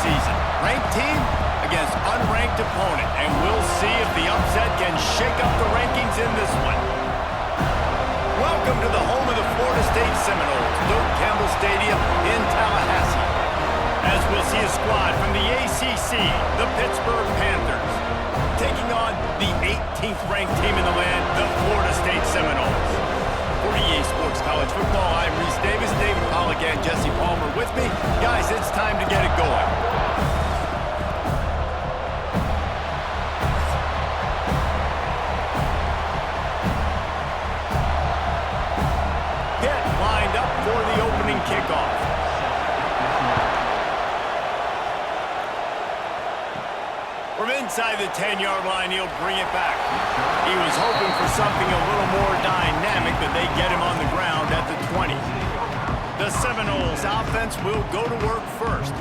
season. Ranked team against unranked opponent, and we'll see if the upset can shake up the rankings in this one. Welcome to the home of the Florida State Seminoles, Luke Campbell Stadium in Tallahassee. As we'll see a squad from the ACC, the Pittsburgh Panthers, taking on the 18th ranked team in the land, the Florida State Seminoles. For EA Sports College Football, I'm Reese Davis, David Pollack, and Jesse Palmer with me. Guys, it's time to get it going. Get lined up for the opening kickoff. From inside the 10-yard line, he'll bring it back. He was hoping for something a little more dynamic, but they get him on the ground at the 20. The Seminoles offense will go to work first.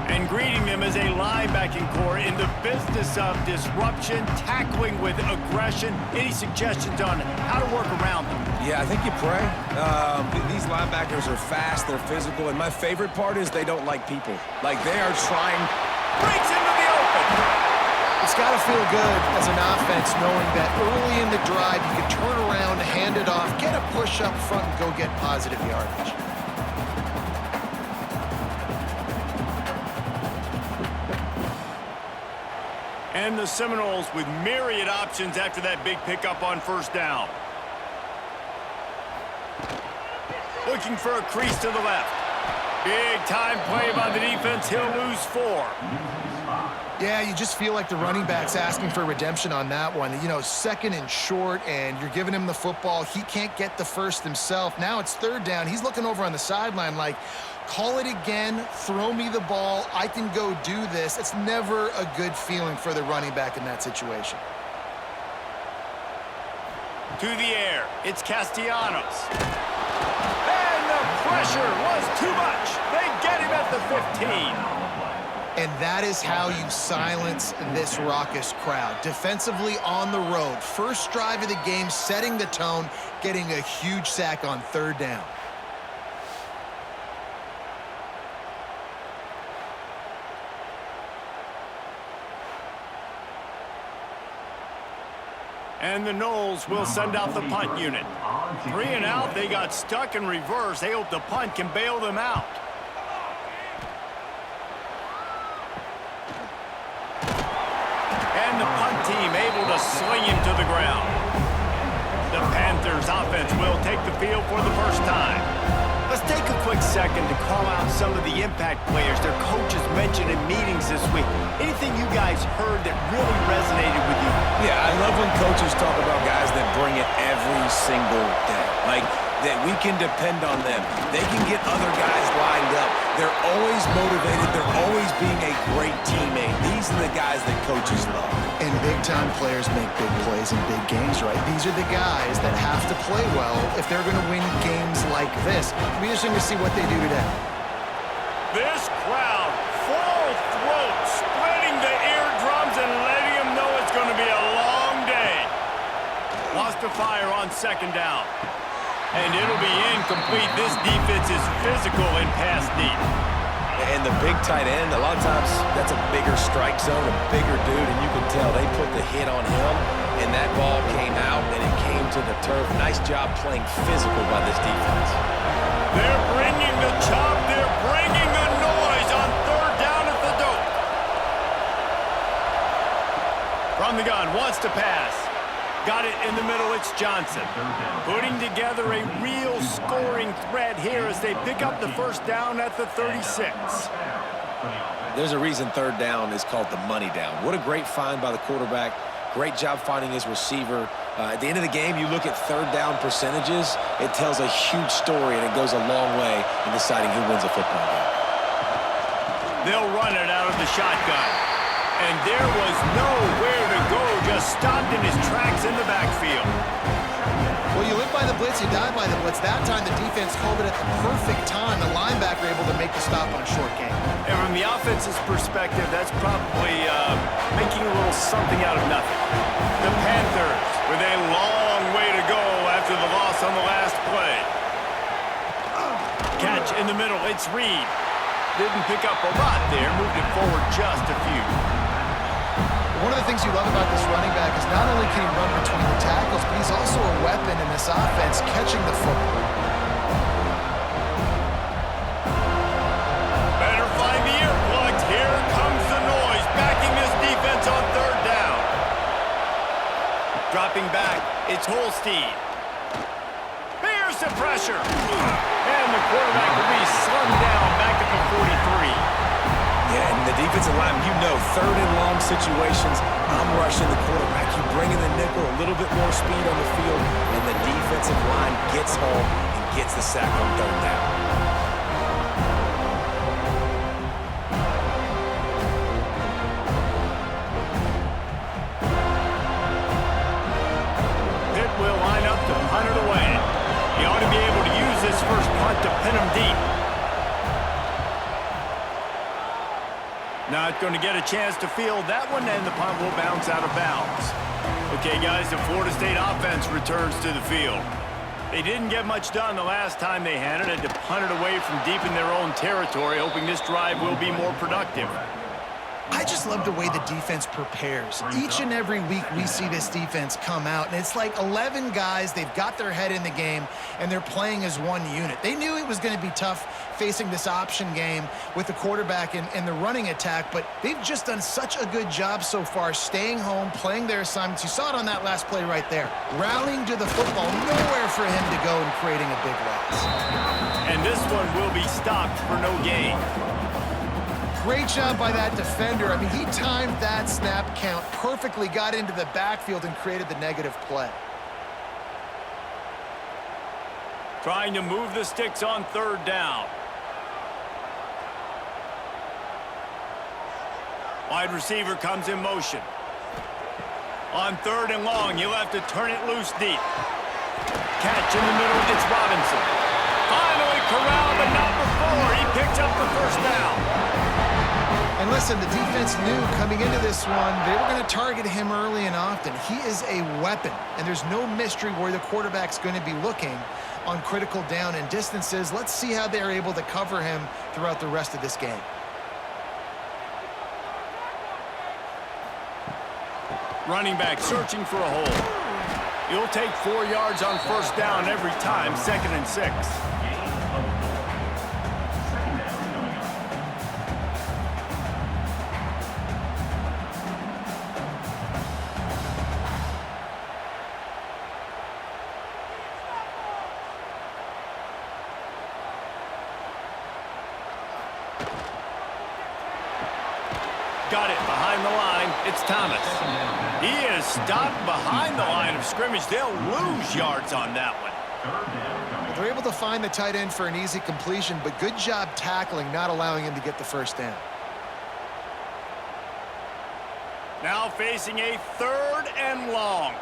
And greeting them is a linebacking core in the business of disruption, tackling with aggression. Any suggestions on how to work around them? Yeah, I think you pray. These linebackers are fast, they're physical, and my favorite part is they don't like people. Like, they are trying. Breaks into the open. It's got to feel good as an offense knowing that early in the drive you can turn around, hand it off, get a push up front, and go get positive yardage. And the Seminoles with myriad options after that big pickup on first down. Looking for a crease to the left. Big time play by the defense. He'll lose 4. Yeah, you just feel like the running back's asking for redemption on that one. You know, second and short, and you're giving him the football. He can't get the first himself. Now it's third down. He's looking over on the sideline like, call it again, throw me the ball, I can go do this. It's never a good feeling for the running back in that situation. To the air, it's Castellanos. And the pressure was too much. They get him at the 15. And that is how you silence this raucous crowd. Defensively on the road. First drive of the game, setting the tone, getting a huge sack on third down. And the Noles will send out the punt unit. 3 and out, they got stuck in reverse. They hope the punt can bail them out. And the punt team able to sling him to the ground. The Panthers offense will take the field for the first time. Let's take a quick second to call out some of the impact players their coaches mentioned in meetings this week. Anything you guys heard that really resonated with you? Yeah, I love when coaches talk about guys that bring it every single day. Like, that we can depend on them. They can get other guys lined up. They're always motivated. They're always being a great teammate. These are the guys that coaches love. And big-time players make big plays in big games, right? These are the guys that have to play well if they're going to win games like this. It'll be interesting to see what they do today. This crowd, full throat, splitting the eardrums and letting them know it's going to be a long day. Lost to fire on second down. And it'll be incomplete. This defense is physical and pass deep. And the big tight end, a lot of times that's a bigger strike zone, a bigger dude, and you can tell they put the hit on him, and that ball came out, and it came to the turf. Nice job playing physical by this defense. They're bringing the chop. They're bringing the noise on third down at the dope. From the gun, wants to pass. Got it in the middle, it's Johnson. Putting together a real scoring threat here as they pick up the first down at the 36. There's a reason third down is called the money down. What a great find by the quarterback. Great job finding his receiver. At the end of the game, you look at third down percentages, it tells a huge story, and it goes a long way in deciding who wins a football game. They'll run it out of the shotgun. And there was nowhere to go, just stopped in his tracks in the backfield. Well, you live by the blitz, you die by the blitz. That time the defense called it at the perfect time. The linebacker able to make the stop on short game. And from the offense's perspective, that's probably making a little something out of nothing. The Panthers with a long way to go after the loss on the last play. Catch in the middle, it's Reed. Didn't pick up a lot there, moved it forward just a few. One of the things you love about this running back is not only can he run between the tackles, but he's also a weapon in this offense, catching the football. Better find the ear plugs. Here comes the noise, backing this defense on third down. Dropping back, it's Holstein. Here's the pressure. And the quarterback will be slung down back at the 43. Yeah, and the defensive line, you know, third and long situations, I'm rushing the quarterback. You bring in the nickel, a little bit more speed on the field, and the defensive line gets home and gets the sack on third down. Pitt will line up to punt it away. He ought to be able to use this first punt to pin him deep. Not going to get a chance to field that one, and the punt will bounce out of bounds. Okay, guys, the Florida State offense returns to the field. They didn't get much done the last time they had it. Had to punt it away from deep in their own territory, hoping this drive will be more productive. I just love the way the defense prepares. Each and every week we see this defense come out, and it's like 11 guys, they've got their head in the game, and they're playing as one unit. They knew it was going to be tough facing this option game with the quarterback and the running attack, but they've just done such a good job so far staying home, playing their assignments. You saw it on that last play right there. Rallying to the football, nowhere for him to go and creating a big loss. And this one will be stopped for no gain. Great job by that defender. I mean, he timed that snap count perfectly, got into the backfield and created the negative play. Trying to move the sticks on third down. Wide receiver comes in motion. On third and long, you'll have to turn it loose deep. Catch in the middle, it's Robinson. Finally corralled, but not before. He picks up the first down. And listen, the defense knew coming into this one, they were going to target him early and often. He is a weapon, and there's no mystery where the quarterback's going to be looking on critical down and distances. Let's see how they're able to cover him throughout the rest of this game. Running back searching for a hole. He'll take 4 yards on first down every time, 2nd and 6. Got it behind the line. It's Thomas. He is stopped behind the line of scrimmage. They'll lose yards on that one. They're able to find the tight end for an easy completion, but good job tackling, not allowing him to get the first down. Now facing a third and long.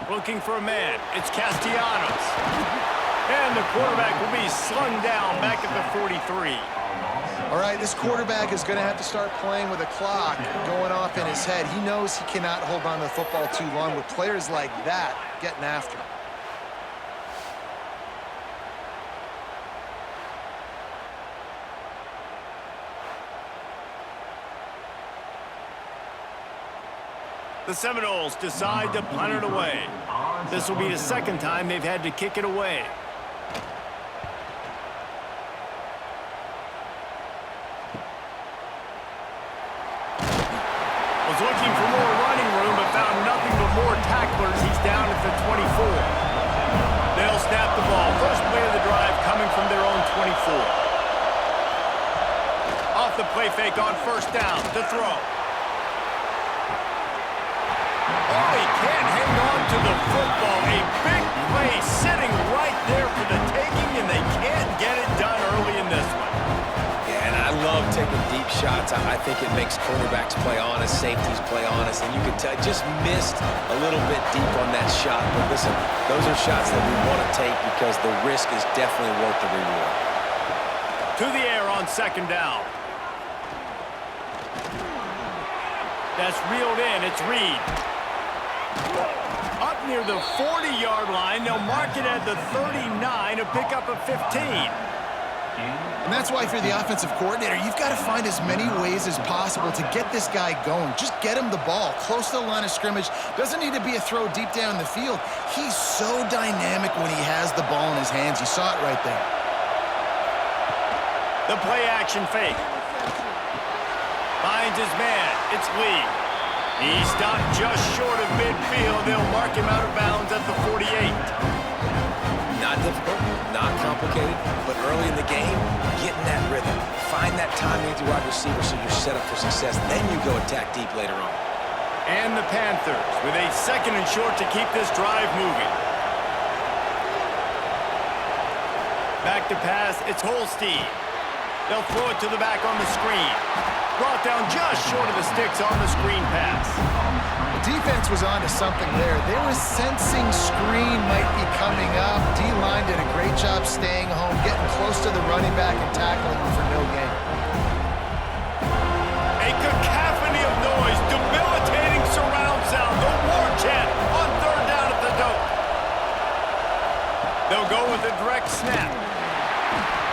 Looking for a man. It's Castellanos. And the quarterback will be slung down back at the 43. All right, this quarterback is going to have to start playing with a clock going off in his head. He knows he cannot hold on to the football too long with players like that getting after him. The Seminoles decide to punt it away. This will be the second time they've had to kick it away. Was looking for more running room, but found nothing but more tacklers. He's down at the 24. They'll snap the ball. First play of the drive coming from their own 24. Off the play fake on first down. The throw. Oh, he can't hang on to the football. A big play sitting right there for the taking, and they can't get it done early in this one. Yeah, and I love taking deep shots. I think it makes quarterbacks play honest, safeties play honest, and you can tell just missed a little bit deep on that shot. But listen, those are shots that we want to take because the risk is definitely worth the reward. To the air on second down. That's reeled in. It's Reed. Up near the 40-yard line. They'll mark it at the 39 to pick up a 15. And that's why if you're the offensive coordinator, you've got to find as many ways as possible to get this guy going. Just get him the ball close to the line of scrimmage. Doesn't need to be a throw deep down the field. He's so dynamic when he has the ball in his hands. You saw it right there. The play action fake. Finds his man. It's Lee. He stopped just short of midfield. They'll mark him out of bounds at the 48. Not difficult, not complicated, but early in the game, get in that rhythm. Find that timing with your wide receiver so you're set up for success. Then you go attack deep later on. And the Panthers with a 2nd and short to keep this drive moving. Back to pass, it's Holstein. They'll throw it to the back on the screen. Brought down just short of the sticks on the screen pass. The defense was onto something there. They were sensing screen might be coming up. D-line did a great job staying home, getting close to the running back and tackling him for no gain. A cacophony of noise, debilitating surround sound, the war chant on 3rd down at the dope. They'll go with a direct snap.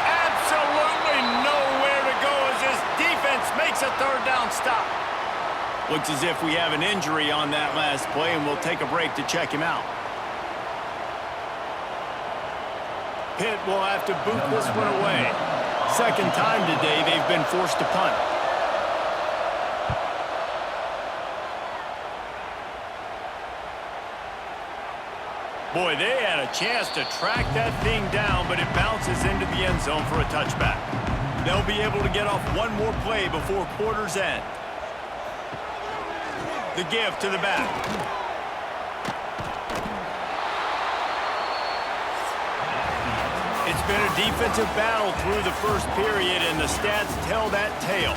Absolutely nowhere to go as this defense makes a 3rd down stop. Looks as if we have an injury on that last play, and we'll take a break to check him out. Pitt will have to boot this one away. 2nd time today they've been forced to punt. Boy, they had a chance to track that thing down, but it bounces into the end zone for a touchback. They'll be able to get off one more play before quarter's end. The give to the back. It's been a defensive battle through the first period, and the stats tell that tale.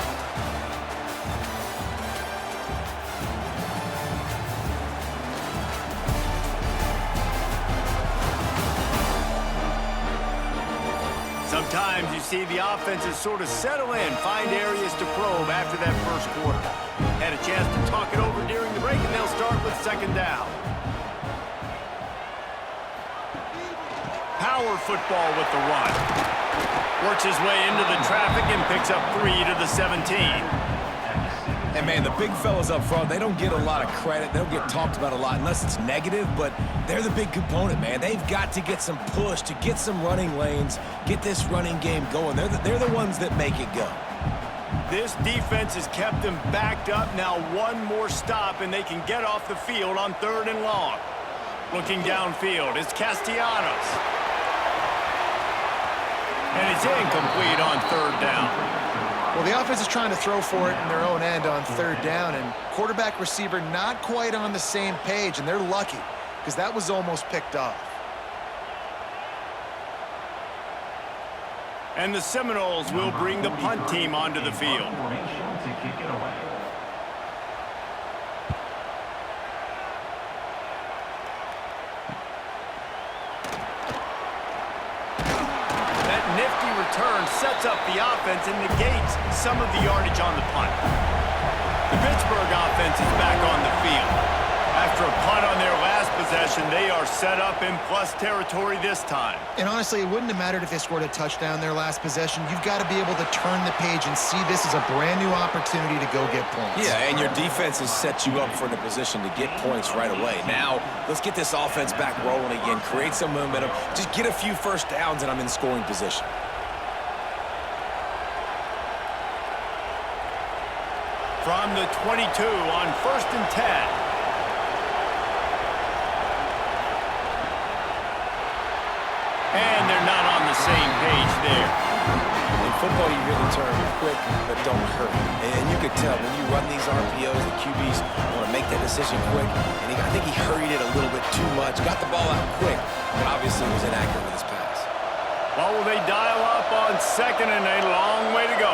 Sometimes you see the offenses sort of settle in, find areas to probe after that first quarter. Had a chance to talk it over during the break, and they'll start with 2nd down. Power football with the run. Works his way into the traffic and picks up 3 to the 17. And, man, the big fellas up front, they don't get a lot of credit. They don't get talked about a lot unless it's negative, but they're the big component, man. They've got to get some push, to get some running lanes, get this running game going. They're the ones that make it go. This defense has kept them backed up. Now one more stop, and they can get off the field on 3rd and long. Looking downfield, it's Castellanos. And it's incomplete on 3rd down. Well, the offense is trying to throw for it in their own end on 3rd down, and quarterback receiver not quite on the same page, and they're lucky because that was almost picked off. And the Seminoles will bring the punt team onto the field. Return sets up the offense and negates some of the yardage on the punt. The Pittsburgh offense is back on the field. After a punt on their last possession, they are set up in plus territory this time. And honestly, it wouldn't have mattered if they scored a touchdown their last possession. You've got to be able to turn the page and see this as a brand new opportunity to go get points. Yeah, and your defense has set you up for the position to get points right away. Now, let's get this offense back rolling again, create some momentum, just get a few first downs, and I'm in scoring position. From the 22 on 1st and 10. And they're not on the same page there. In football, you hear the term quick, but don't hurry. And you could tell when you run these RPOs, the QBs want to make that decision quick. And I think he hurried it a little bit too much, got the ball out quick, but obviously was inaccurate with his pass. Well, will they dial up on 2nd and a long way to go?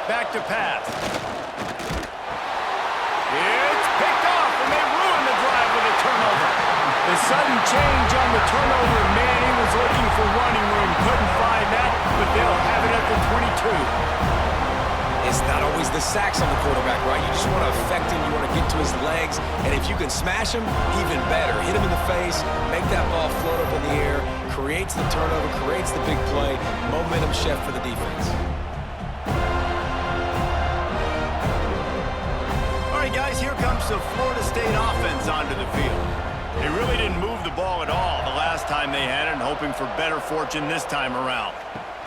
Back to pass. It's picked off, and they ruin the drive with a turnover. The sudden change on the turnover, man, he was looking for running room. Couldn't find that, but they'll have it at the 22. It's not always the sacks on the quarterback, right? You just want to affect him. You want to get to his legs. And if you can smash him, even better. Hit him in the face, make that ball float up in the air, creates the turnover, creates the big play, momentum shift for the defense. All right, guys, here comes the Florida State offense onto the field. They really didn't move the ball at all the last time they had it, and hoping for better fortune this time around.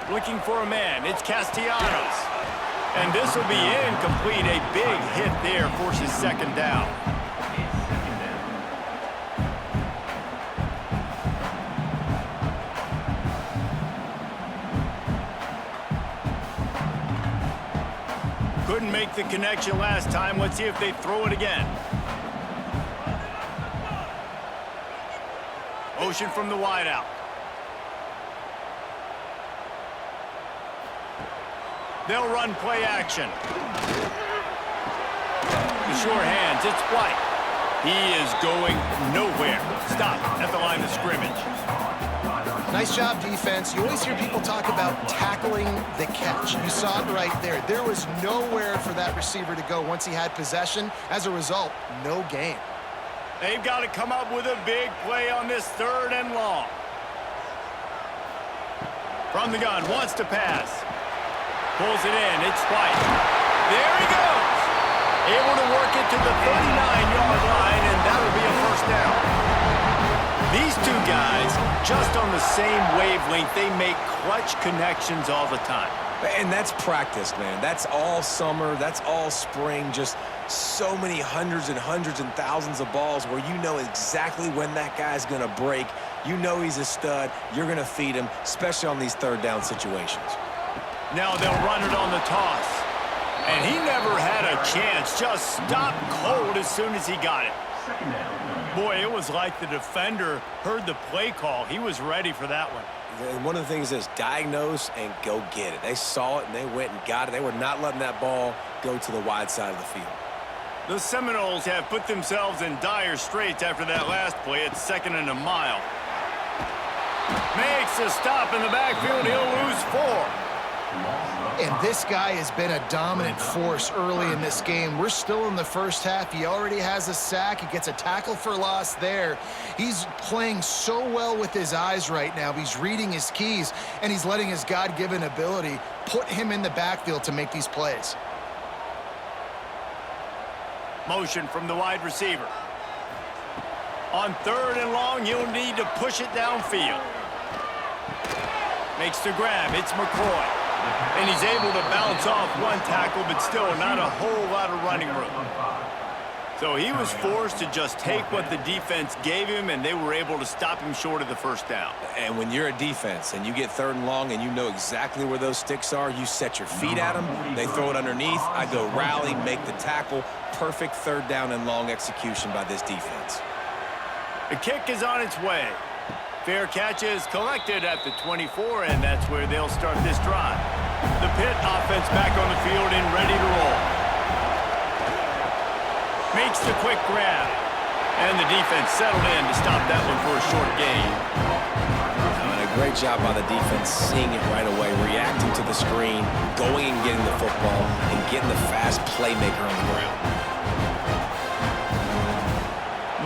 Looking for a man, it's Castellanos. And this will be incomplete. A big hit there forces second down. Couldn't make the connection last time. Let's see if they throw it again. Motion from the wideout. They'll run play action. The sure hands, it's White. He is going nowhere. Stop at the line of scrimmage. Nice job, defense. You always hear people talk about tackling the catch. You saw it right there. There was nowhere for that receiver to go once he had possession. As a result, no gain. They've got to come up with a big play on this 3rd and long. From the gun, wants to pass. Pulls it in, it's White. There he goes! Able to work it to the 39-yard line, and that'll be a first down. These two guys, just on the same wavelength, they make clutch connections all the time. And that's practice, man. That's all summer. That's all spring. Just so many hundreds and thousands of balls where you know exactly when that guy's going to break. You know he's a stud. You're going to feed him, especially on these 3rd down situations. Now they'll run it on the toss. And he never had a chance. Just stopped cold as soon as he got it. Boy, it was like the defender heard the play call. He was ready for that one. And one of the things is diagnose and go get it. They saw it and they went and got it. They were not letting that ball go to the wide side of the field. The Seminoles have put themselves in dire straits after that last play. It's 2nd and a mile. Makes a stop in the backfield. He'll lose 4. And this guy has been a dominant force early in this game. We're still in the first half. He already has a sack. He gets a tackle for loss there. He's playing so well with his eyes right now. He's reading his keys, and he's letting his God-given ability put him in the backfield to make these plays. Motion from the wide receiver. On 3rd and long, you'll need to push it downfield. Makes the grab. It's McCoy. And he's able to bounce off one tackle, but still not a whole lot of running room. So he was forced to just take what the defense gave him, and they were able to stop him short of the first down. And when you're a defense and you get 3rd and long and you know exactly where those sticks are, you set your feet at them, they throw it underneath, I go rally, make the tackle. Perfect 3rd down and long execution by this defense. The kick is on its way. Fair catch is collected at the 24, and that's where they'll start this drive. The Pitt offense back on the field and ready to roll. Makes the quick grab. And the defense settled in to stop that one for a short gain. And a great job by the defense seeing it right away, reacting to the screen, going and getting the football, and getting the fast playmaker on the ground.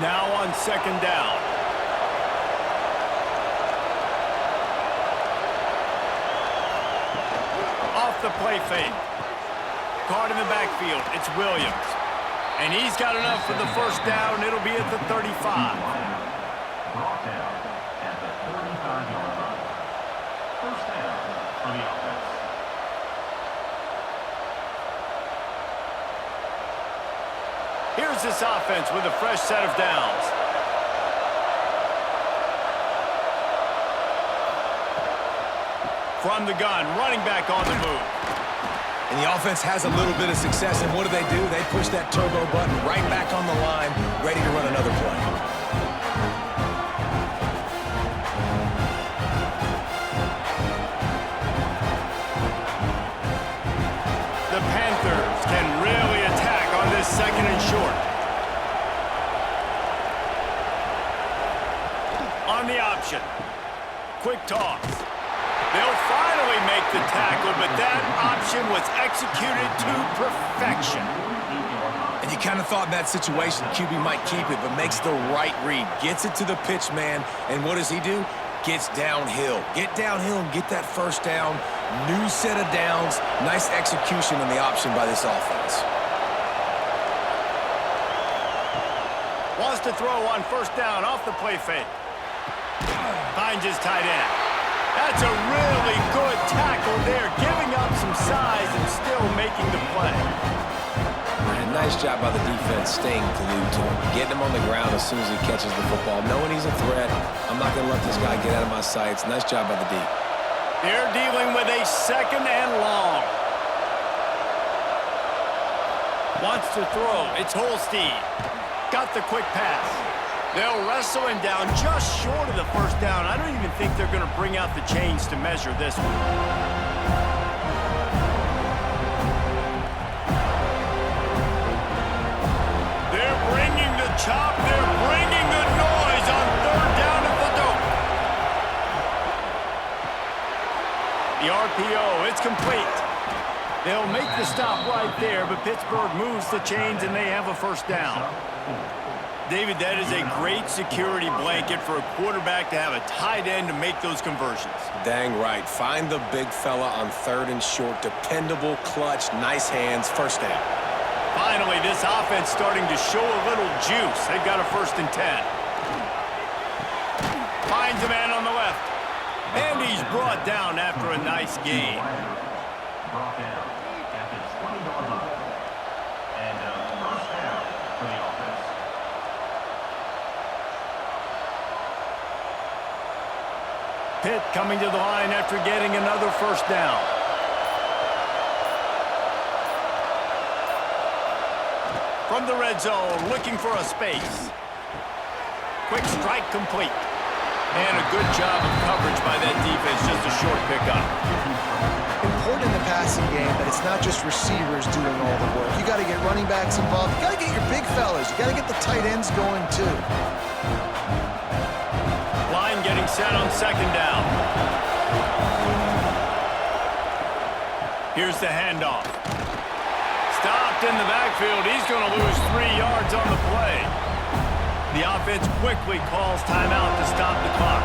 Now on 2nd down. The play fake. Caught in the backfield. It's Williams. And he's got enough for the first down. It'll be at the 35. Brought down at the 35-yard line. First down for the offense. Here's this offense with a fresh set of downs. From the gun, running back on the move. And the offense has a little bit of success, and what do? They push that turbo button right back on the line, ready to run another play. The Panthers can really attack on this 2nd and short. On the option. Quick toss. They'll finally make the tackle, but that option was executed to perfection. And you kind of thought in that situation QB might keep it, but makes the right read. Gets it to the pitch man, and what does he do? Gets downhill. Get downhill and get that first down. New set of downs. Nice execution on the option by this offense. Wants to throw on first down off the play fake. Finds his tight end. That's a really good tackle there, giving up some size and still making the play. And nice job by the defense staying glued to him. Getting him on the ground as soon as he catches the football. Knowing he's a threat, I'm not going to let this guy get out of my sights. Nice job by the D. They're dealing with a second and long. Wants to throw. It's Holstein. Got the quick pass. They'll wrestle him down just short of the first down. I don't even think they're going to bring out the chains to measure this one. They're bringing the chop. They're bringing the noise on third down at the dope. The RPO, it's complete. They'll make the stop right there, but Pittsburgh moves the chains and they have a first down. David, that is a great security blanket for a quarterback to have a tight end to make those conversions. Dang right. Find the big fella on third and short. Dependable, clutch, nice hands, first down. Finally, this offense starting to show a little juice. They've got a 1st and 10. Finds a man on the left. And he's brought down after a nice gain. Brought down at the 20-yard line. And first down for the offense. Pitt coming to the line after getting another first down. From the red zone, looking for a space. Quick strike complete. And a good job of coverage by that defense, just a short pickup. Important in the passing game that it's not just receivers doing all the work. You got to get running backs involved. You got to get your big fellas. You got to get the tight ends going too. Line getting set on second down. Here's the handoff. Stopped in the backfield. He's going to lose 3 yards on the play. The offense quickly calls timeout to stop the clock.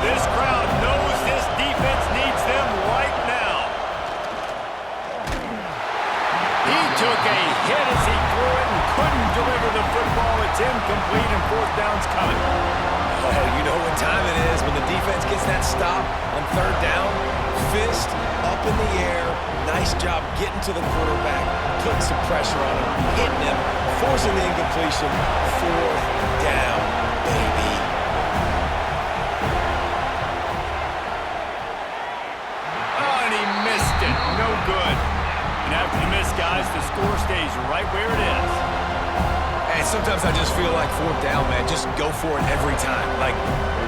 This crowd knows this defense needs them right now. He took a hit as he threw it and couldn't deliver the football. It's incomplete and fourth down's coming. Oh, you know what time it is when the defense gets that stop on third down. Fist up in the air. Nice job getting to the quarterback, putting some pressure on him, hitting him, forcing the incompletion. Fourth down, baby. Oh, and he missed it. No good. And after the miss, guys, the score stays right where it is. And sometimes I just feel like fourth down, man, just go for it every time. Like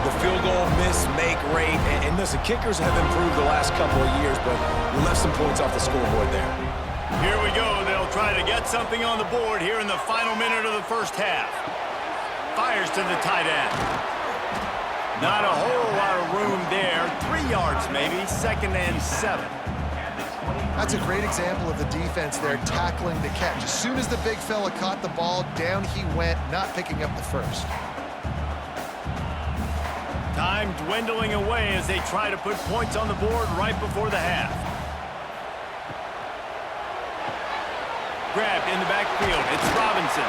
the field goal, miss, make rate. And listen, kickers have improved the last couple of years, but we left some points off the scoreboard there. Here we go. They'll try to get something on the board here in the final minute of the first half. Fires to the tight end. Not a whole lot of room there. 3 yards maybe, 2nd and 7. That's a great example of the defense there tackling the catch. As soon as the big fella caught the ball, down he went, not picking up the first. Time dwindling away as they try to put points on the board right before the half. Grabbed in the backfield. It's Robinson.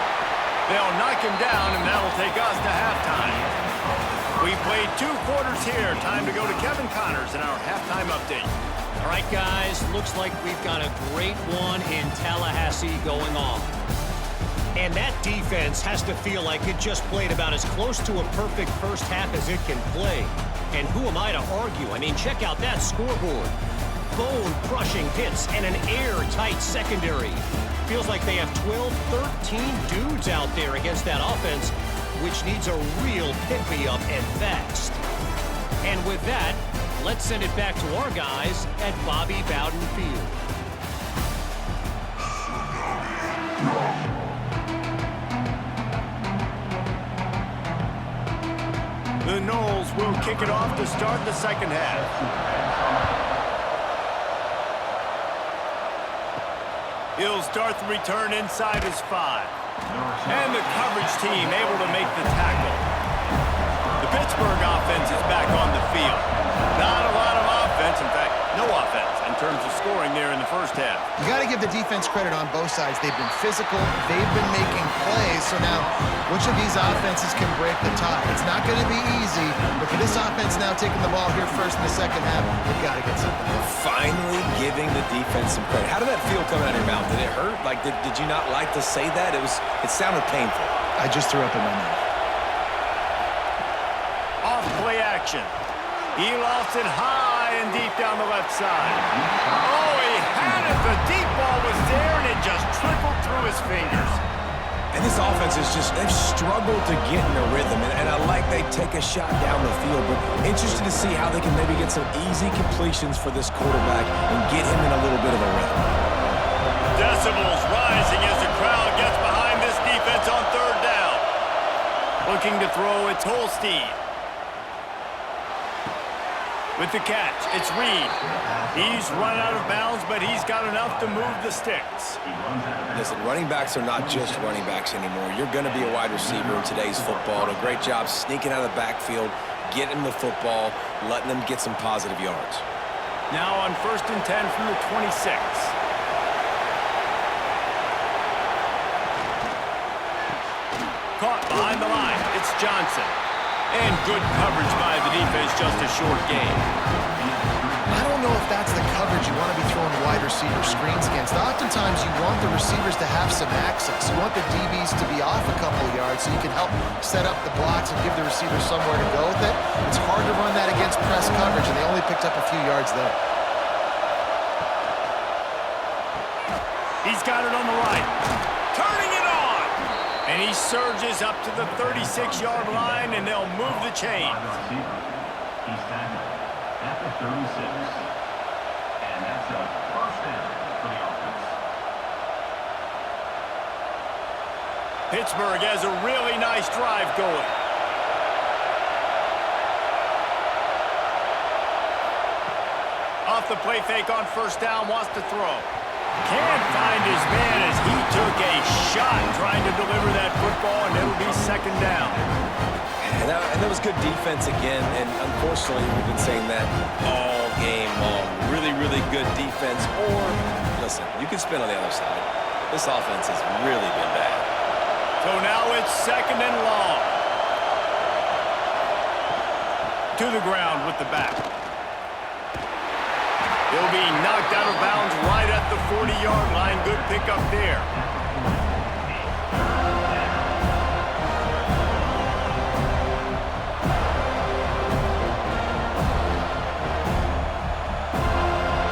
They'll knock him down, and that'll take us to halftime. We played 2 quarters here. Time to go to Kevin Connors in our halftime update. All right, guys, looks like we've got a great one in Tallahassee going on. And that defense has to feel like it just played about as close to a perfect first half as it can play. And who am I to argue? I mean, check out that scoreboard. Bone-crushing hits and an airtight secondary. Feels like they have 12, 13 dudes out there against that offense, which needs a real pick-me-up and fast. And with that, let's send it back to our guys at Bobby Bowden Field. The Noles will kick it off to start the second half. He'll start the return inside his 5. And the coverage team able to make the tackle. The Pittsburgh offense is back on the field. Not a lot of offense, in fact, no offense in terms of scoring there in the first half. You got to give the defense credit on both sides. They've been physical. They've been making plays. So now, which of these offenses can break the tie? It's not going to be easy, but for this offense now taking the ball here first in the second half, they've got to get something. Finally giving the defense some credit. How did that feel coming out of your mouth? Did it hurt? Like, did you not like to say that? It sounded painful. I just threw up in my mouth. Off play action. He lofts it high and deep down the left side. Oh, he had it. The deep ball was there, and it just trickled through his fingers. And this offense is just, they've struggled to get in a rhythm. And I like they take a shot down the field, but interested to see how they can maybe get some easy completions for this quarterback and get him in a little bit of a rhythm. Decibels rising as the crowd gets behind this defense on third down. Looking to throw, it's Holstein. With the catch, it's Reed. He's run out of bounds, but he's got enough to move the sticks. Listen, running backs are not just running backs anymore. You're going to be a wide receiver in today's football. A great job sneaking out of the backfield, getting the football, letting them get some positive yards. Now on 1st and 10 from the 26. Caught behind the line. It's Johnson. And good coverage by the defense, just a short game. I don't know if that's the coverage you want to be throwing wide receiver screens against. Oftentimes, you want the receivers to have some access. You want the DBs to be off a couple of yards so you can help set up the blocks and give the receivers somewhere to go with it. It's hard to run that against press coverage, and they only picked up a few yards there. He's got it on the right. Turning it on. And he surges up to the 36-yard line, and they'll move the chains. He's tackled at the 36. And that's a first down for the offense. Pittsburgh has a really nice drive going. Off the play fake on first down, wants to throw. Can't find his man as he took a shot trying to deliver that football, and it'll be second down. And that was good defense again, and unfortunately, we've been saying that all game long. Really, really good defense. Or, listen, you can spin on the other side. This offense has really been bad. So now it's second and long. To the ground with the back. He'll be knocked out of bounds right at the 40-yard line. Good pickup there.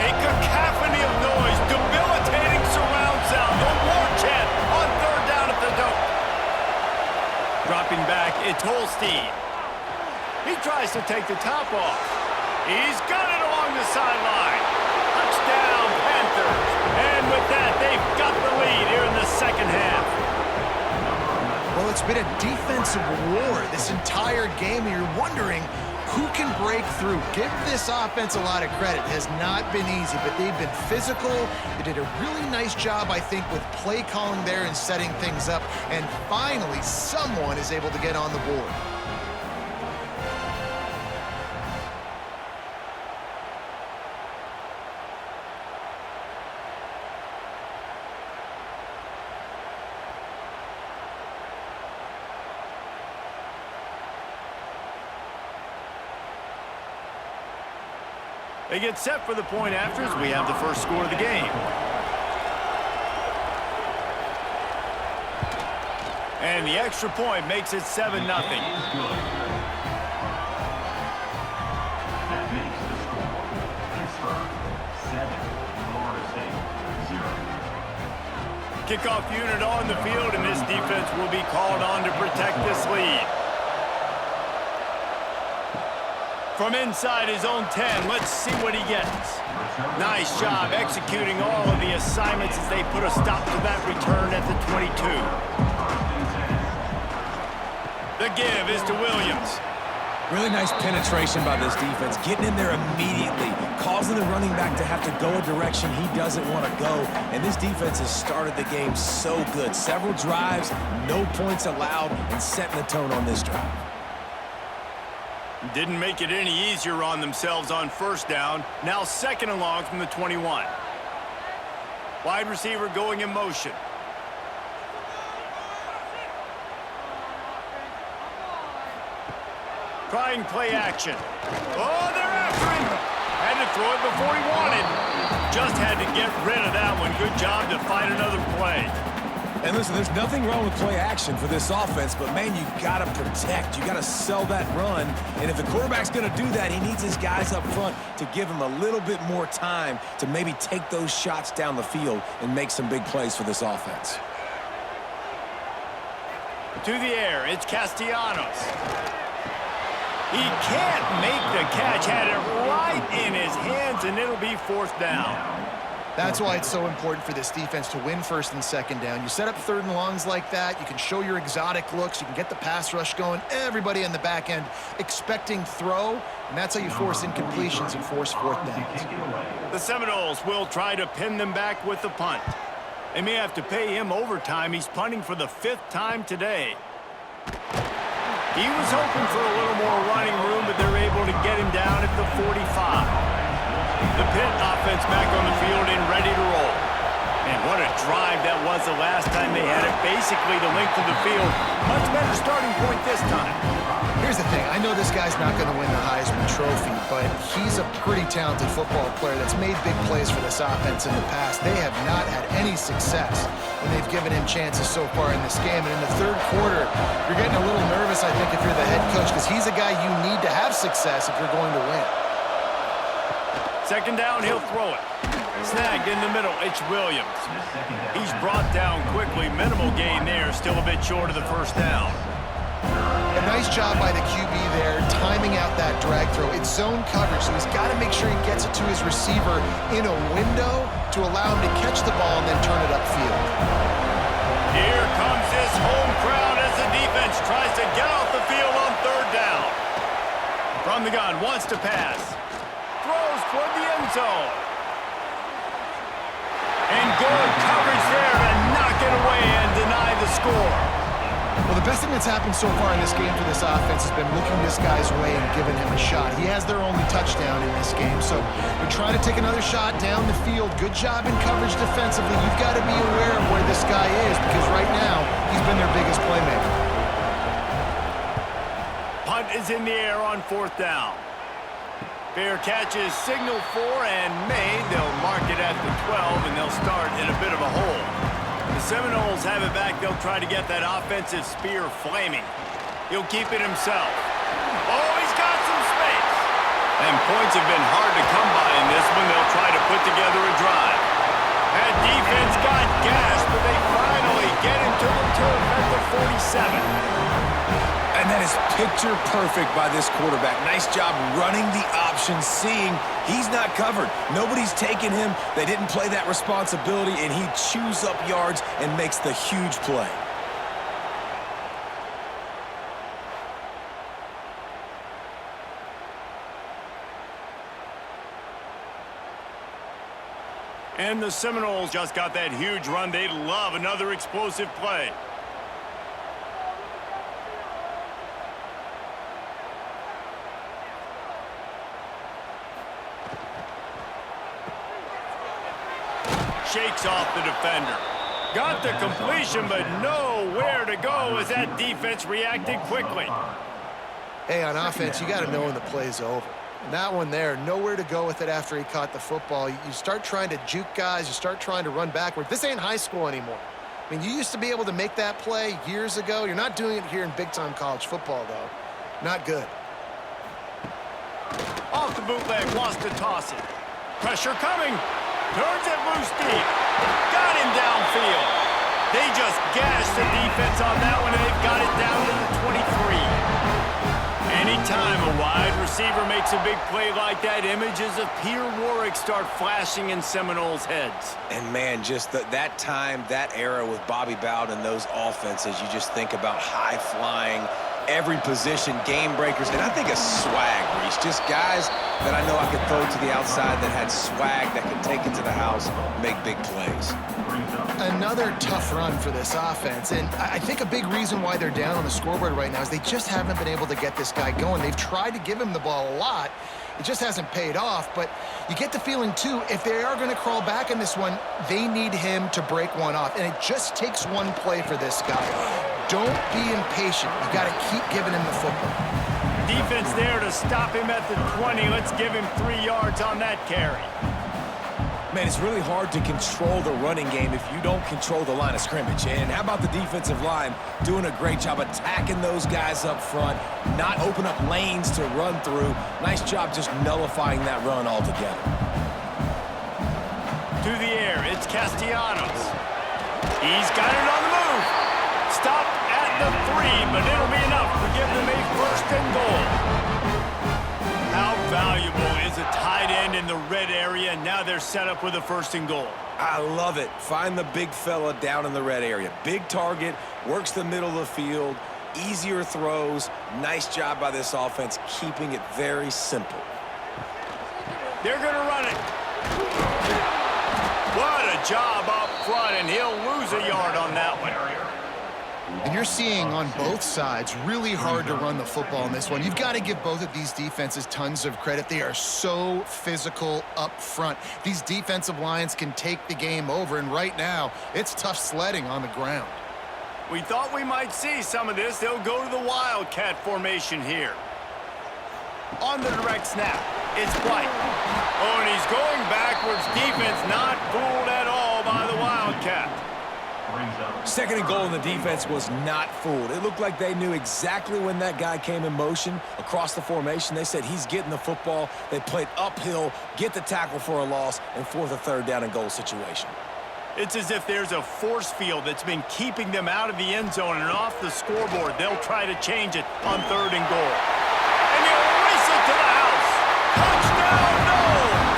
A cacophony of noise, debilitating surround sound. The war chant on third down at the dope. Dropping back, it's Holstein. He tries to take the top off. He's got it along the sideline. Touchdown, Panthers. And with that, they've got the lead here in the second half. Well, it's been a defensive war this entire game, and you're wondering who can break through. Give this offense a lot of credit. It has not been easy, but they've been physical. They did a really nice job, I think, with play calling there and setting things up. And finally, someone is able to get on the board. They get set for the point after as we have the first score of the game. And the extra point makes it 7-0. That makes the score Pittsburgh 7, Florida State 0. Kickoff unit on the field, and this defense will be called on to protect this lead. From inside his own 10, let's see what he gets. Nice job executing all of the assignments as they put a stop to that return at the 22. The give is to Williams. Really nice penetration by this defense, getting in there immediately, causing the running back to have to go a direction he doesn't want to go. And this defense has started the game so good. Several drives, no points allowed, and setting the tone on this drive. Didn't make it any easier on themselves on first down. Now 2nd and long from the 21. Wide receiver going in motion. Trying play action. Oh, they're after him. Had to throw it before he wanted. Just had to get rid of that one. Good job to find another play. And listen, there's nothing wrong with play action for this offense, but, man, you got to protect. You got to sell that run. And if the quarterback's going to do that, he needs his guys up front to give him a little bit more time to maybe take those shots down the field and make some big plays for this offense. To the air, it's Castellanos. He can't make the catch. Had it right in his hands, and it'll be 4th down. That's why it's so important for this defense to win 1st and 2nd down. You set up 3rd and longs like that. You can show your exotic looks. You can get the pass rush going. Everybody on the back end expecting throw, and that's how you force incompletions and force 4th downs. The Seminoles will try to pin them back with the punt. They may have to pay him overtime. He's punting for the 5th time today. He was hoping for a little more running room, but they're able to get him down at the 45. The Pitt offense back on the field and ready to roll. And what a drive that was the last time they had it. Basically the length of the field. Much better starting point this time. Here's the thing. I know this guy's not going to win the Heisman Trophy, but he's a pretty talented football player that's made big plays for this offense in the past. They have not had any success when they've given him chances so far in this game. And in the 3rd quarter, you're getting a little nervous, I think, if you're the head coach, because he's a guy you need to have success if you're going to win. 2nd down, he'll throw it. Snagged in the middle, it's Williams. He's brought down quickly. Minimal gain there, still a bit short of the 1st down. A nice job by the QB there, timing out that drag throw. It's zone coverage, so he's got to make sure he gets it to his receiver in a window to allow him to catch the ball and then turn it upfield. Here comes this home crowd as the defense tries to get off the field on 3rd down. From the gun, wants to pass. Throws toward the end zone. And good coverage there to knock it away and deny the score. Well, the best thing that's happened so far in this game for this offense has been looking this guy's way and giving him a shot. He has their only touchdown in this game, so they're trying to take another shot down the field. Good job in coverage defensively. You've got to be aware of where this guy is because right now he's been their biggest playmaker. Punt is in the air on 4th down. Fair catch is signaled for and made. They'll mark it at the 12, and they'll start in a bit of a hole. The Seminoles have it back. They'll try to get that offensive spear flaming. He'll keep it himself. Oh, he's got some space. And points have been hard to come by in this one. They'll try to put together a drive. That defense got gassed, but they finally get him to the turf at the 47. And that is picture perfect by this quarterback. Nice job running the option, seeing he's not covered. Nobody's taking him. They didn't play that responsibility, and he chews up yards and makes the huge play. And the Seminoles just got that huge run. They'd love another explosive play. Shakes off the defender. Got the completion, but nowhere to go as that defense reacted quickly. Hey, on offense, you got to know when the play's over. And that one there, nowhere to go with it after he caught the football. You start trying to juke guys. You start trying to run backward. This ain't high school anymore. I mean, you used to be able to make that play years ago. You're not doing it here in big-time college football, though. Not good. Off the bootleg, wants to toss it. Pressure coming. Turns it loose deep. Got him downfield. They just gashed the defense on that one, and they've got it down to the 23. Anytime a wide receiver makes a big play like that, images of Peter Warwick start flashing in Seminoles' heads. And, man, just that time, that era with Bobby Bowden and those offenses, you just think about high-flying, every position, game breakers, and I think a swag, Reese. Just guys that I know I could throw to the outside that had swag that could take it to the house, make big plays. Another tough run for this offense, and I think a big reason why they're down on the scoreboard right now is they just haven't been able to get this guy going. They've tried to give him the ball a lot. It just hasn't paid off, but you get the feeling, too, if they are going to crawl back in this one, they need him to break one off, and it just takes one play for this guy. Don't be impatient. You got to keep giving him the football. Defense there to stop him at the 20. Let's give him 3 yards on that carry. Man, it's really hard to control the running game if you don't control the line of scrimmage. And how about the defensive line doing a great job attacking those guys up front, not open up lanes to run through. Nice job just nullifying that run altogether. To the air, it's Castellanos. He's got it on the move. Stopped at the 3, but it'll be enough to give them a 1st and goal. How valuable is a tight end in the red area, and now they're set up with a 1st and goal. I love it. Find the big fella down in the red area. Big target, works the middle of the field, easier throws. Nice job by this offense, keeping it very simple. They're going to run it. What a job up front, and he'll lose a yard on that one. And you're seeing on both sides really hard to run the football in this one. You've got to give both of these defenses tons of credit. They are so physical up front. These defensive lines can take the game over, and right now, it's tough sledding on the ground. We thought we might see some of this. They'll go to the Wildcat formation here. On the direct snap, it's White. Oh, and he's going backwards. Defense not fooled at all by the Wildcat. 2nd and goal, and the defense was not fooled. It looked like they knew exactly when that guy came in motion across the formation. They said he's getting the football. They played uphill, get the tackle for a loss, and force a 3rd down and goal situation. It's as if there's a force field that's been keeping them out of the end zone and off the scoreboard. They'll try to change it on 3rd and goal. And they'll race it to the house. Touchdown, Noles!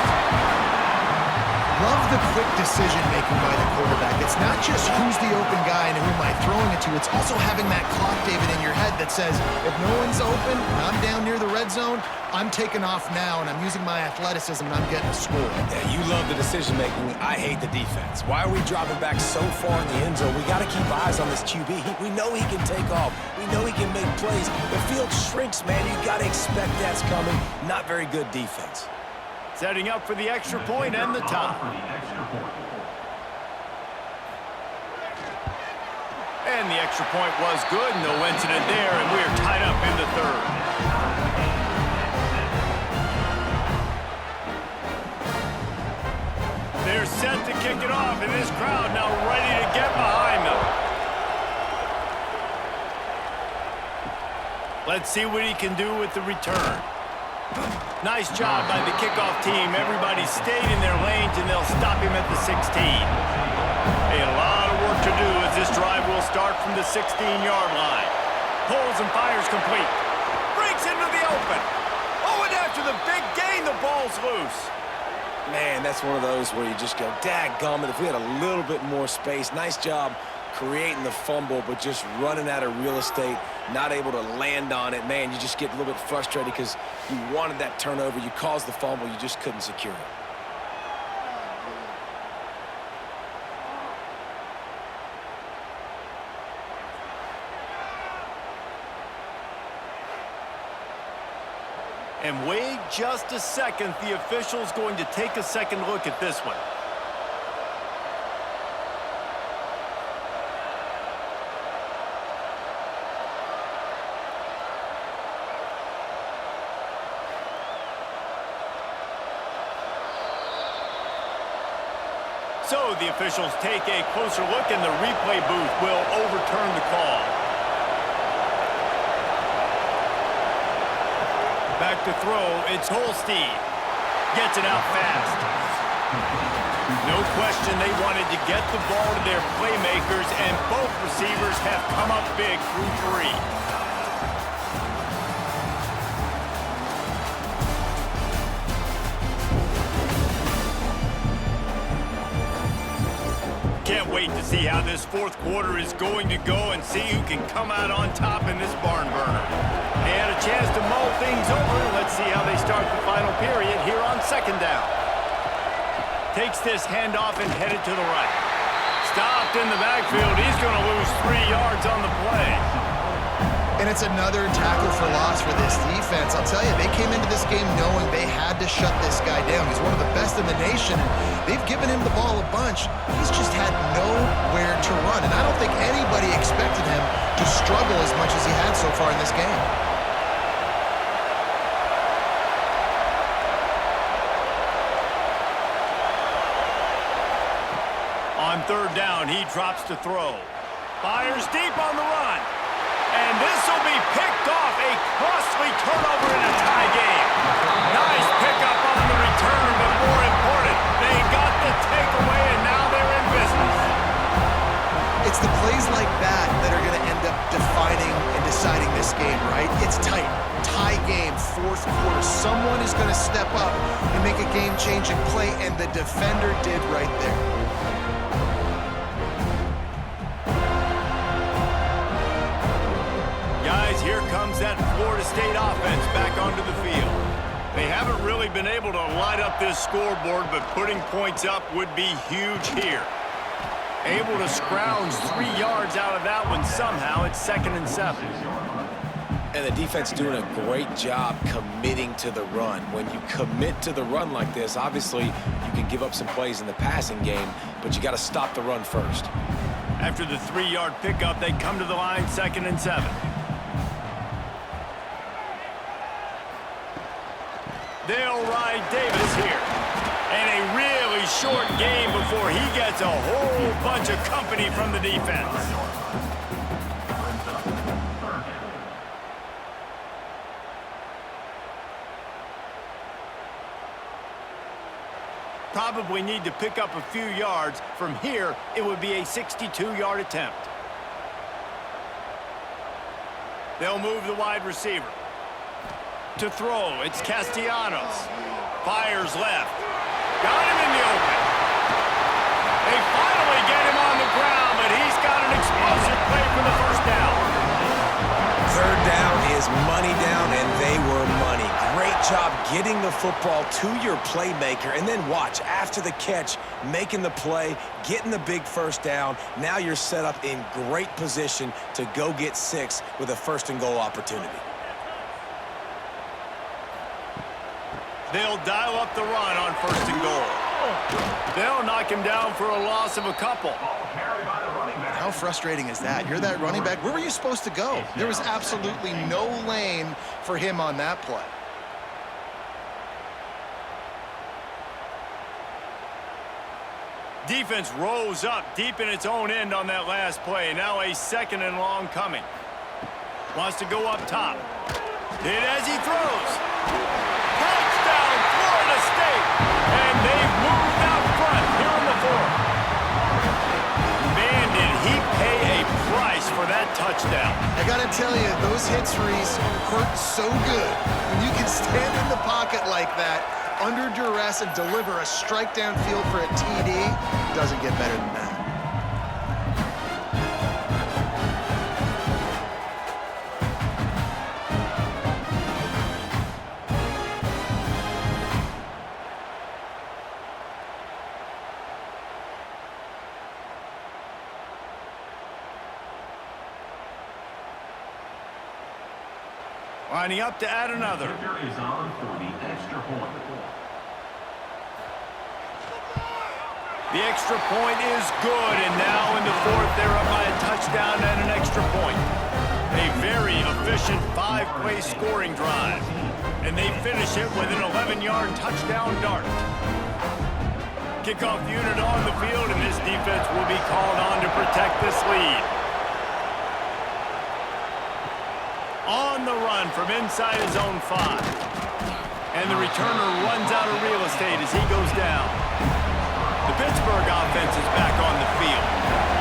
Love the quick decision-making by the quarterback. It's not just who's the open guy and who am I throwing it to. It's also having that clock, David, in your head that says, if no one's open and I'm down near the red zone, I'm taking off now, and I'm using my athleticism, and I'm getting a score. Yeah, you love the decision-making. I hate the defense. Why are we dropping back so far in the end zone? We got to keep eyes on this QB. We know he can take off. We know he can make plays. The field shrinks, man. You got to expect that's coming. Not very good defense. Setting up for the extra point and the tie. And the extra point was good. No incident there, and we're tied up in the 3rd. They're set to kick it off, and this crowd now ready to get behind them. Let's see what he can do with the return. Nice job by the kickoff team. Everybody stayed in their lanes, and they'll stop him at the 16. A lot of work to do as this drive will start from the 16-yard line. Pulls and fires complete. Breaks into the open. Oh, and after the big gain, the ball's loose. Man, that's one of those where you just go, dadgummit, if we had a little bit more space. Nice job creating the fumble, but just running out of real estate, not able to land on it. Man, you just get a little bit frustrated because you wanted that turnover. You caused the fumble. You just couldn't secure it. And wait just a second. The official's going to take a second look at this one. So the officials take a closer look, and the replay booth will overturn the call. Back to throw, it's Holstein. Gets it out fast. No question they wanted to get the ball to their playmakers, and both receivers have come up big through 3. Can't wait to see how this fourth quarter is going to go and see who can come out on top in this barn burner. They had a chance to mull things over. Let's see how they start the final period here on second down. Takes this handoff and headed to the right. Stopped in the backfield. He's going to lose 3 yards on the play. And it's another tackle for loss for this defense. I'll tell you, they came into this game knowing they had to shut this guy down. He's one of the best in the nation. They've given him the ball a bunch. He's just had nowhere to run. And I don't think anybody expected him to struggle as much as he had so far in this game. On third down, he drops to throw. Fires deep on the run. And this will be picked off. A costly turnover in a tie game. Nice pickup on the return, but more important, they got the takeaway, and now they're in business. It's the plays like that that are going to end up defining and deciding this game, right? It's tight. Tie game, fourth quarter. Someone is going to step up and make a game-changing play, and the defender did right there. Guys, here comes that Florida State offense back onto the field. They haven't really been able to light up this scoreboard, but putting points up would be huge here. Able to scrounge 3 yards out of that one somehow. It's 2nd and 7. And the defense doing a great job committing to the run. When you commit to the run like this, obviously you can give up some plays in the passing game, but you got to stop the run first. After the 3-yard pickup, they come to the line, 2nd and 7. They'll ride Davis here. And a really short game before he gets a whole bunch of company from the defense. Probably need to pick up a few yards. From here, it would be a 62-yard attempt. They'll move the wide receiver. To throw, it's Castellanos. Fires left. Got him in the open. They finally get him on the ground, but he's got an explosive play for the first down. Third down is money down, and they were money. Great job getting the football to your playmaker, and then watch, after the catch, making the play, getting the big first down. Now you're set up in great position to go get 6 with a 1st and goal opportunity. They'll dial up the run on 1st and goal. They'll knock him down for a loss of a couple. How frustrating is that? You're that running back. Where were you supposed to go? There was absolutely no lane for him on that play. Defense rose up deep in its own end on that last play. Now a 2nd and long coming. Wants to go up top. Hit as he throws. Touchdown, Florida State. And they've moved out front here in the 4th. Man, did he pay a price for that touchdown. I got to tell you, those hits, Reese, hurt so good. When you can stand in the pocket like that, under duress, and deliver a strike downfield for a TD, doesn't get better than that. Lining up to add another. Kicker is on for the extra point. The extra point is good, and now in the 4th, they're up by a touchdown and an extra point. A very efficient 5-play scoring drive, and they finish it with an 11-yard touchdown dart. Kickoff unit on the field, and this defense will be called on to protect this lead. On the run from inside his own 5. And the returner runs out of real estate as he goes down. The Pittsburgh offense is back on the field.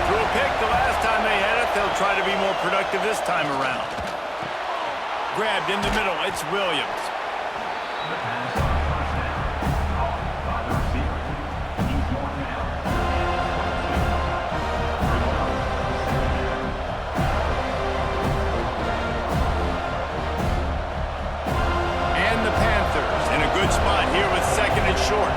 Threw a pick the last time they had it. They'll try to be more productive this time around. Grabbed in the middle. It's Williams. The pass on 1st down. Caught by the receiver. He's more down. short.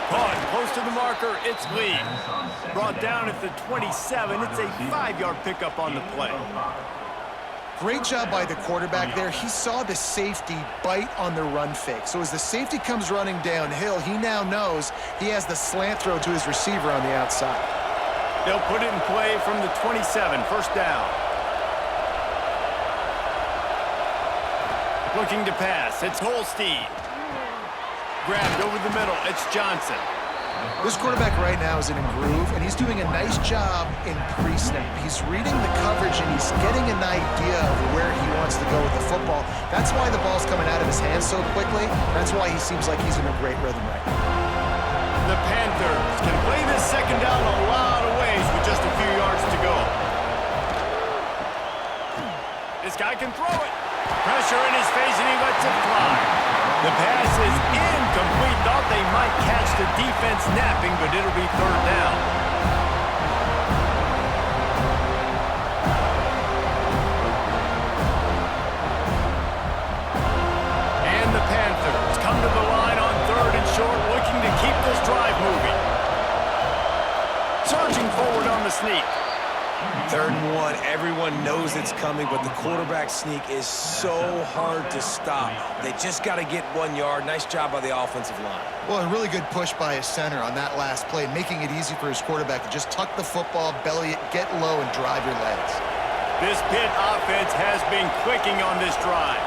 Caught close to the marker. It's Lee. Brought down at the 27. It's a 5-yard pickup on the play. Great job by the quarterback there. He saw the safety bite on the run fake. So as the safety comes running downhill, he now knows he has the slant throw to his receiver on the outside. They'll put it in play from the 27, first down. Looking to pass, it's Holstein. Grabbed over the middle, it's Johnson. This quarterback right now is in a groove, and he's doing a nice job in pre-snap. He's reading the coverage, and he's getting an idea of where he wants to go with the football. That's why the ball's coming out of his hands so quickly. That's why he seems like he's in a great rhythm right now. The Panthers can play this second down a lot of ways with just a few yards to go. This guy can throw it. Pressure in his face, and he lets it fly. The pass is incomplete. Thought they might catch the defense napping, but it'll be third down. And the Panthers come to the line on third and short, looking to keep this drive moving. Surging forward on the sneak. 3rd and 1, everyone knows it's coming, but the quarterback sneak is so hard to stop. They just got to get 1 yard. Nice job by the offensive line. Well, a really good push by his center on that last play, making it easy for his quarterback to just tuck the football, belly it, get low, and drive your legs. This Pitt offense has been clicking on this drive.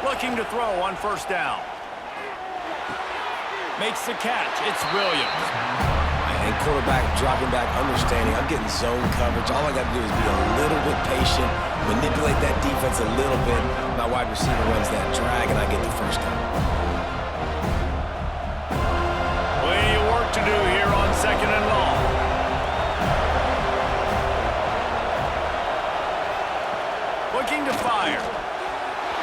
Looking to throw on first down. Makes the catch. It's Williams. And quarterback dropping back, understanding I'm getting zone coverage. All I got to do is be a little bit patient, manipulate that defense a little bit. My wide receiver runs that drag, and I get the first down. Plenty of work to do here on 2nd and long. Looking to fire.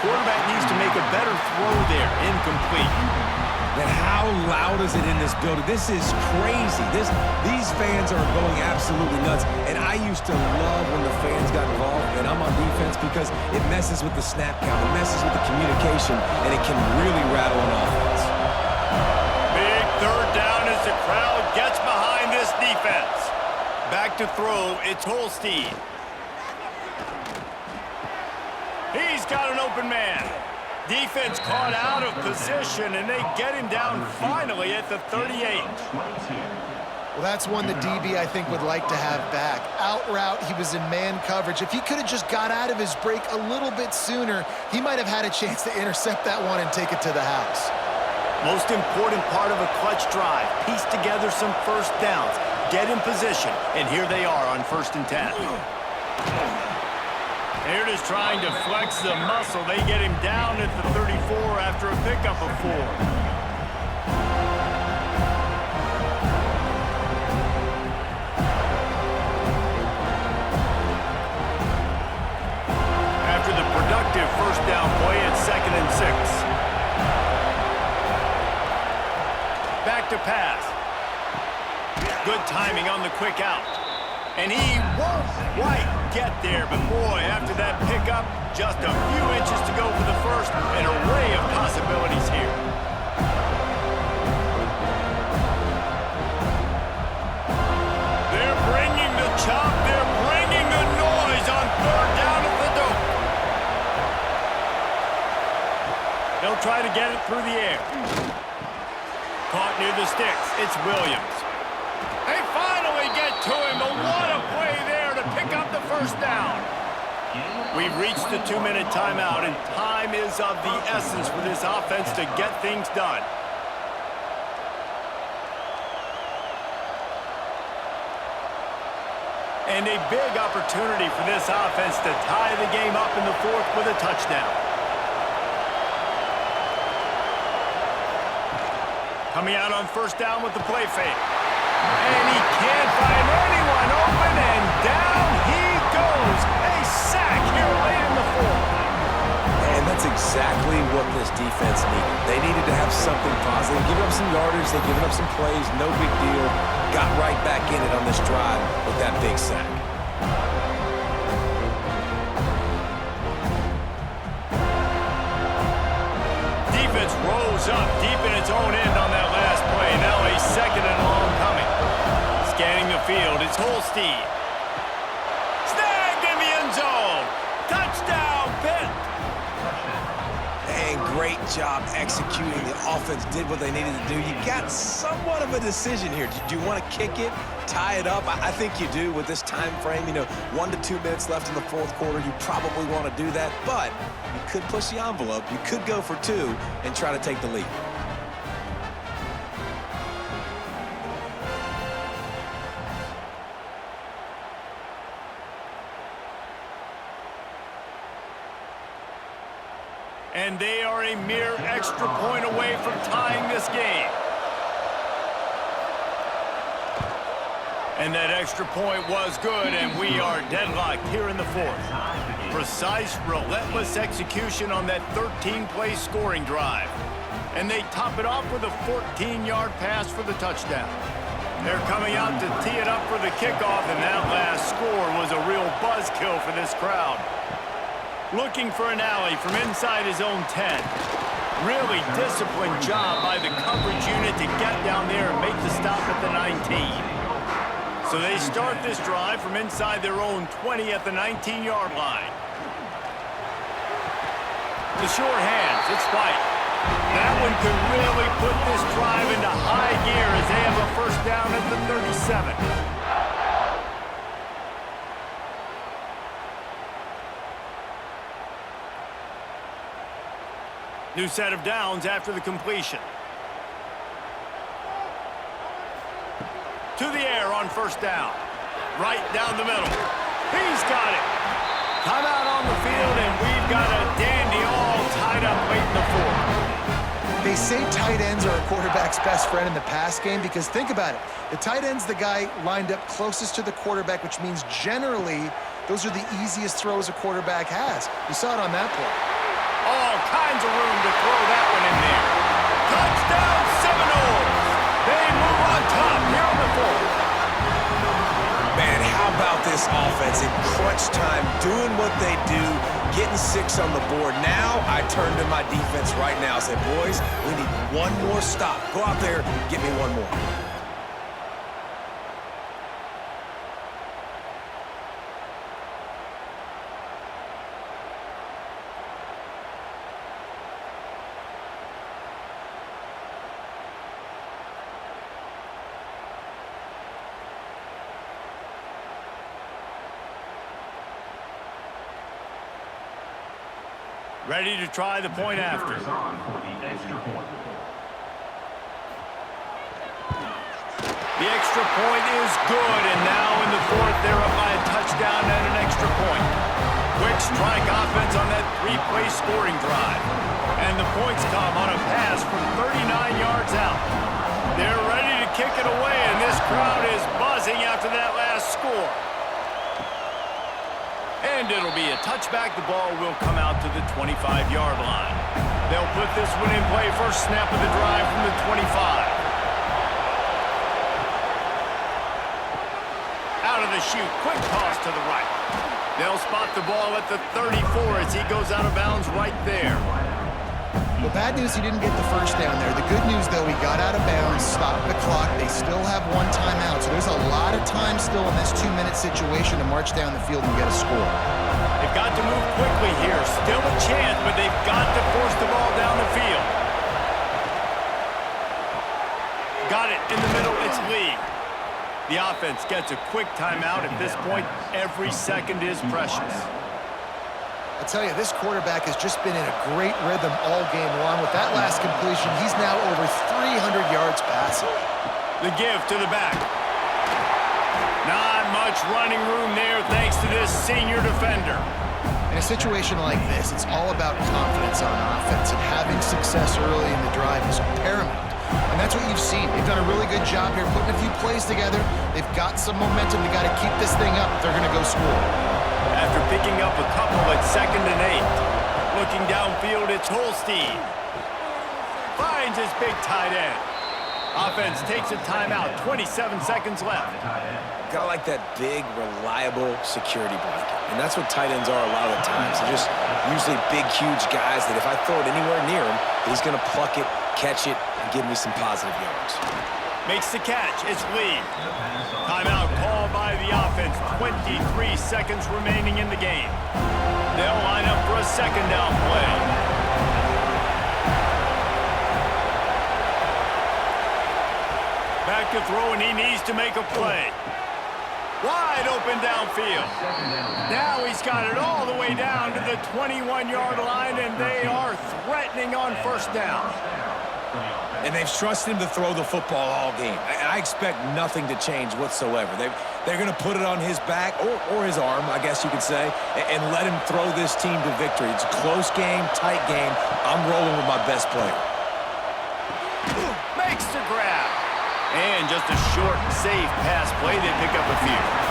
Quarterback needs to make a better throw there. Incomplete. Man, how loud is it in this building? This is crazy. These fans are going absolutely nuts. And I used to love when the fans got involved, and I'm on defense, because it messes with the snap count, it messes with the communication, and it can really rattle an offense. Big third down as the crowd gets behind this defense. Back to throw, it's Holstein. He's got an open man. Defense caught out of position, and they get him down finally at the 38. Well, that's one the DB, I think, would like to have back. Out route, he was in man coverage. If he could have just got out of his break a little bit sooner, he might have had a chance to intercept that one and take it to the house. Most important part of a clutch drive. Piece together some first downs. Get in position, and here they are on 1st and 10. They're just trying to flex the muscle. They get him down at the 34 after a pickup of 4. After the productive first down play, it's 2nd and 6. Back to pass. Good timing on the quick out. And he won't quite get there, but boy, after that pickup, just a few inches to go for the first. An array of possibilities here. They're bringing the chop. They're bringing the noise on 3rd down at the dope. They'll try to get it through the air. Caught near the sticks. It's Williams. They finally get to him, but what a play there to pick up the first down. We've reached the 2-minute timeout, and time is of the essence for this offense to get things done. And a big opportunity for this offense to tie the game up in the 4th with a touchdown. Coming out on first down with the play fake. And he can't find anyone open, and down he goes. A sack here late in the 4th. And that's exactly what this defense needed. They needed to have something positive. Giving up some yardage, they've given up some plays, no big deal. Got right back in it on this drive with that big sack. moves up deep in its own end on that last play. Now a second and long coming. Scanning the field, it's Holstein. Snagged in the end zone. Touchdown, Pitt. And great job executing. The offense did what they needed to do. You got somewhat of a decision here. Do you want to kick it, tie it up? I think you do with this time frame. 1 to 2 minutes left in the fourth quarter. You probably want to do that, but you could push the envelope. You could go for 2 and try to take the lead. And they are a mere extra point away from tying this game. And that extra point was good, and we are deadlocked here in the fourth. Precise, relentless execution on that 13-play scoring drive. And they top it off with a 14-yard pass for the touchdown. They're coming out to tee it up for the kickoff, and that last score was a real buzzkill for this crowd. Looking for an alley from inside his own 10. Really disciplined job by the coverage unit to get down there and make the stop at the 19. So they start this drive from inside their own 20 at the 19-yard line. The sure hands, it's White. That one could really put this drive into high gear as they have a first down at the 37. New set of downs after the completion. To the air on first down. Right down the middle. He's got it. Timeout on the field, and we've got a dandy all tied up late in the fourth. They say tight ends are a quarterback's best friend in the pass game because think about it. The tight end's the guy lined up closest to the quarterback, which means generally those are the easiest throws a quarterback has. You saw it on that play. All kinds of room to throw that one in there. Touchdown, Seminoles! They move on top here on the fourth. Man, how about this offense in crunch time, doing what they do, getting 6 on the board. Now I turn to my defense right now and say, boys, we need one more stop. Go out there, get me one more. Ready to try the point after. The extra point is good, and now in the fourth, they're up by a touchdown and an extra point. Quick strike offense on that 3-play scoring drive. And the points come on a pass from 39 yards out. They're ready to kick it away, and this crowd is buzzing after that last score. And it'll be a touchback. The ball will come out to the 25-yard line. They'll put this one in play. First snap of the drive from the 25. Out of the chute. Quick toss to the right. They'll spot the ball at the 34 as he goes out of bounds right there. The bad news, he didn't get the first down there. The good news, though, he got out of bounds, stopped the clock. They still have one timeout, so there's a lot of time still in this 2-minute situation to march down the field and get a score. They've got to move quickly here. Still a chance, but they've got to force the ball down the field. Got it in the middle. It's Lee. The offense gets a quick timeout. At this point, every second is precious. I tell you, this quarterback has just been in a great rhythm all game long. With that last completion, he's now over 300 yards passing. The give to the back. Not much running room there thanks to this senior defender. In a situation like this, it's all about confidence on offense, and having success early in the drive is paramount. And that's what you've seen. They've done a really good job here putting a few plays together. They've got some momentum. They've got to keep this thing up if they're going to go score. After picking up a couple at 2nd and 8. Looking downfield, it's Holstein. Finds his big tight end. Offense takes a timeout, 27 seconds left. Got like that big, reliable security blanket. And that's what tight ends are a lot of the times. They're just usually big, huge guys that if I throw it anywhere near him, he's going to pluck it, catch it, and give me some positive yards. Makes the catch. It's lead. Timeout called by the offense. 23 seconds remaining in the game. They'll line up for a second down play. Back to throw, and he needs to make a play. Wide open downfield. Now he's got it all the way down to the 21-yard line, and they are threatening on first down. And they've trusted him to throw the football all game. I expect nothing to change whatsoever. They're going to put it on his back, or his arm, I guess you could say, and let him throw this team to victory. It's a close game, tight game. I'm rolling with my best player. Makes the grab. And just a short, safe pass play. They pick up a few.